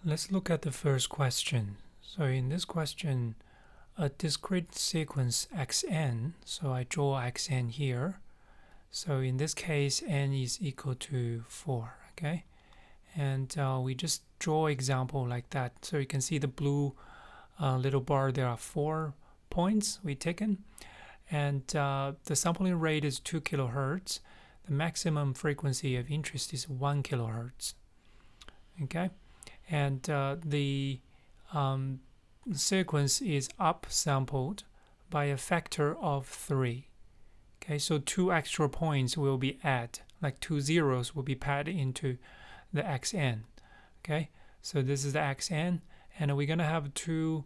Let's look at the first question. So in this question, a discrete sequence xn, so I draw xn here. So in this case, n is equal to 4, okay? And we just draw example like that. So you can see the blue little bar, there are 4 points we taken. And the sampling rate is 2 kilohertz. The maximum frequency of interest is 1 kilohertz, okay? And the sequence is upsampled by a factor of 3. Okay, so 2 extra points will be added, like 2 zeros will be padded into the xn. Okay, so this is the xn, and we're gonna have 2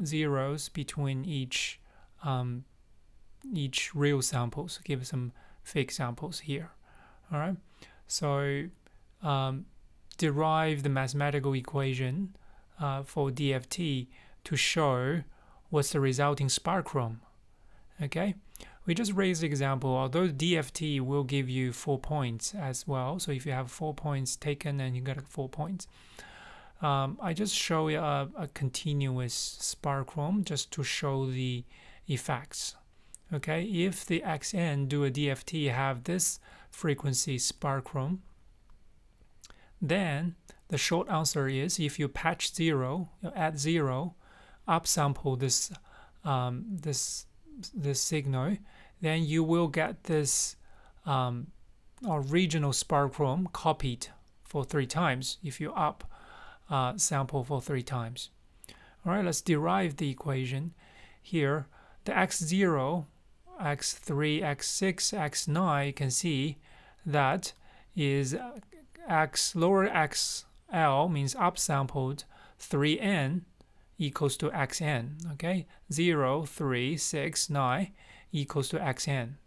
zeros between each real samples. Give some fake samples here. All right, so derive the mathematical equation for DFT to show what's the resulting spectrum. Okay, we just raised the example, although DFT will give you 4 points as well. So if you have 4 points taken, then you got 4 points. I just show you a continuous spectrum just to show the effects. Okay, if the xn do a DFT have this frequency spectrum, then the short answer is if you patch 0, you add 0, upsample this this signal, then you will get this original spectrum copied for 3 times if you up sample for 3 times. All right, let's derive the equation here. The x0, x3, x6, x9, you can see that is lower xl means upsampled 3n equals to xn. Okay, 0, 3, 6, 9 equals to xn.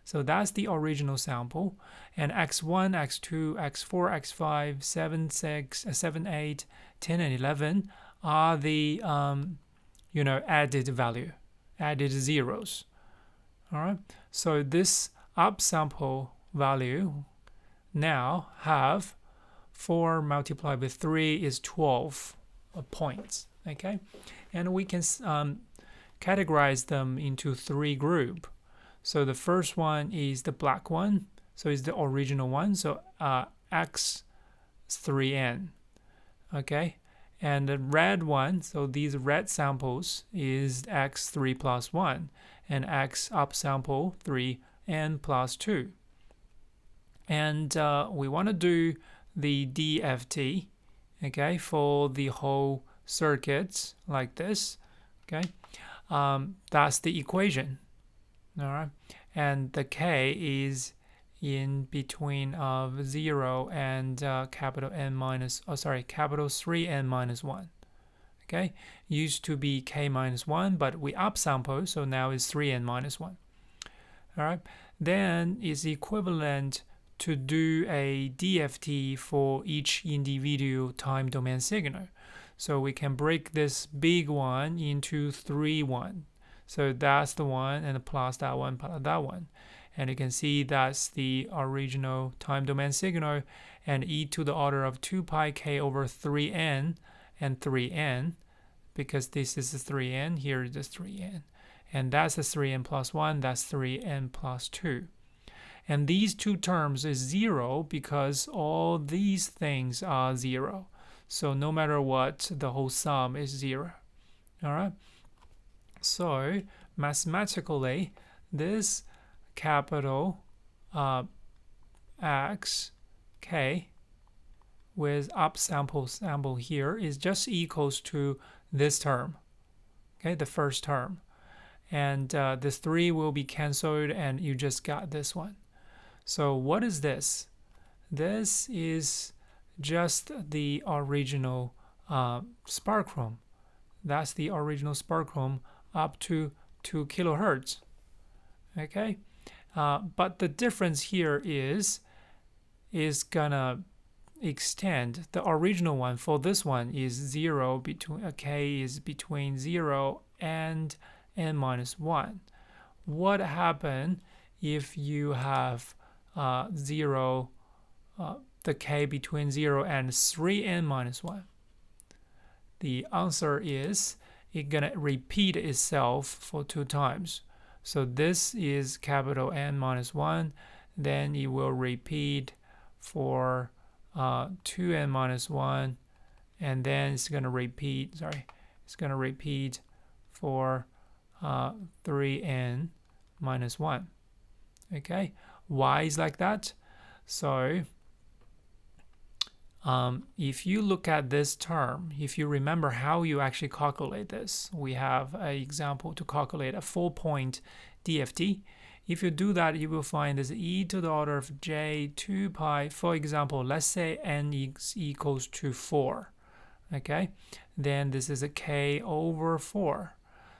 So that's the original sample. And x1, x2, x4, x5, 7, 6, 7, 8, 10, and 11 are the added value, added zeros. All right. So this upsample value now have 4 multiplied with 3 is 12 points. Okay, and we can categorize them into 3 groups. So the first one is the black one, so it's the original one, so x3n. Okay, and the red one, so these red samples is x3 plus 1, and x upsample 3n plus 2. And we want to do the DFT, okay, for the whole circuits like this. Okay, that's the equation. All right, and the k is in between of 0 and capital 3n minus 1. Okay, used to be k minus 1, but we upsample, so now it's 3n minus 1. All right, then it's equivalent to do a DFT for each individual time domain signal. So we can break this big one into 3 1. So that's the one, and plus that one, plus that one. And you can see that's the original time domain signal, and e to the order of 2 pi k over 3n and 3n, because this is the 3n, here is the 3n. And that's the 3n plus 1, that's 3n plus 2. And these two terms is 0 because all these things are 0. So no matter what, the whole sum is 0. All right. So mathematically, this capital X k with sample here is just equals to this term. Okay, the first term, and this 3 will be cancelled, and you just got this one. So what is this? This is just the original spectrum. That's the original spectrum up to 2 kilohertz. Okay, but the difference here is gonna extend. The original one for this one is 0 between k is between 0 and n minus 1. What happens if you have 0, the k between 0 and 3n minus 1? the answer is it's gonna repeat itself for 2 times. So this is capital N minus 1, then it will repeat for 2n minus 1, and then it's gonna repeat, it's gonna repeat for 3n minus 1. Okay, why is like that? So if you look at this term, if you remember how you actually calculate this, we have an example to calculate a 4-point DFT. If you do that, you will find this e to the order of j 2 pi. For example, let's say n is equals to 4. Okay, then this is a k over 4.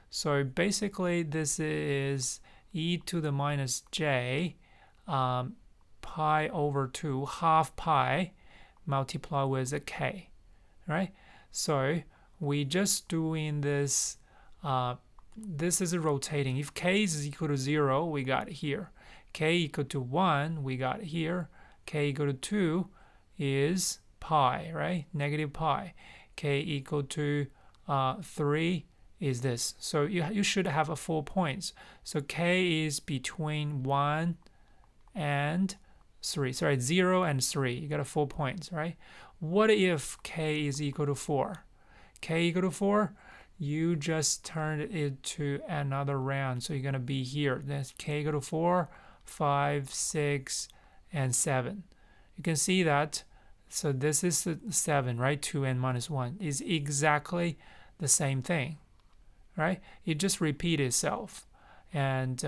So basically, this is e to the minus j pi over 2, half pi, multiply with a k, right? So we just doing this, this is rotating. If k is equal to 0, we got here. K equal to 1, we got here. K equal to 2 is pi, right? Negative pi. K equal to 3 is this. So you should have 4 points. So k is between 1 and 3. Sorry, 0 and 3. You got 4 points, right? What if k is equal to 4? K equal to 4, you just turned it to another round. So you're going to be here. That's k equal to 4, 5, 6, and 7. You can see that. So this is 7, right? 2n minus 1 is exactly the same thing, right? It just repeats itself. And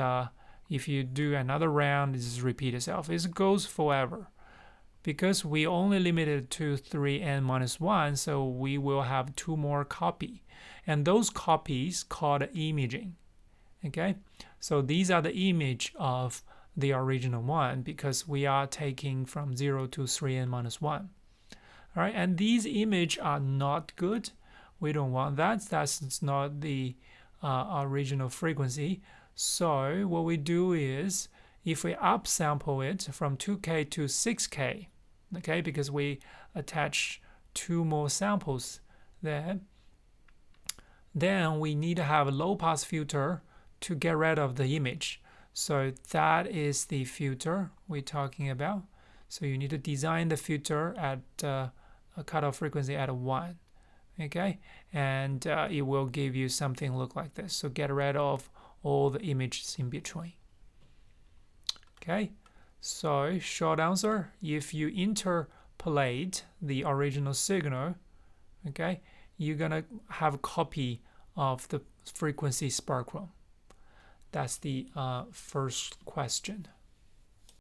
if you do another round, it just repeats itself. It goes forever. Because we only limited to 3n minus 1, so we will have 2 more copies. And those copies called imaging. Okay? So these are the image of the original one because we are taking from 0 to 3n minus 1. All right? And these images are not good. We don't want that. That's not the original frequency. So what we do is, if we upsample it from 2k to 6k, okay, because we attach 2 more samples there, then we need to have a low-pass filter to get rid of the image. So that is the filter we're talking about. So you need to design the filter at a cutoff frequency at 1. Okay, and it will give you something look like this. So get rid of all the images in between. Okay, so short answer, if you interpolate the original signal, okay, you're gonna have a copy of the frequency spectrum. That's the first question.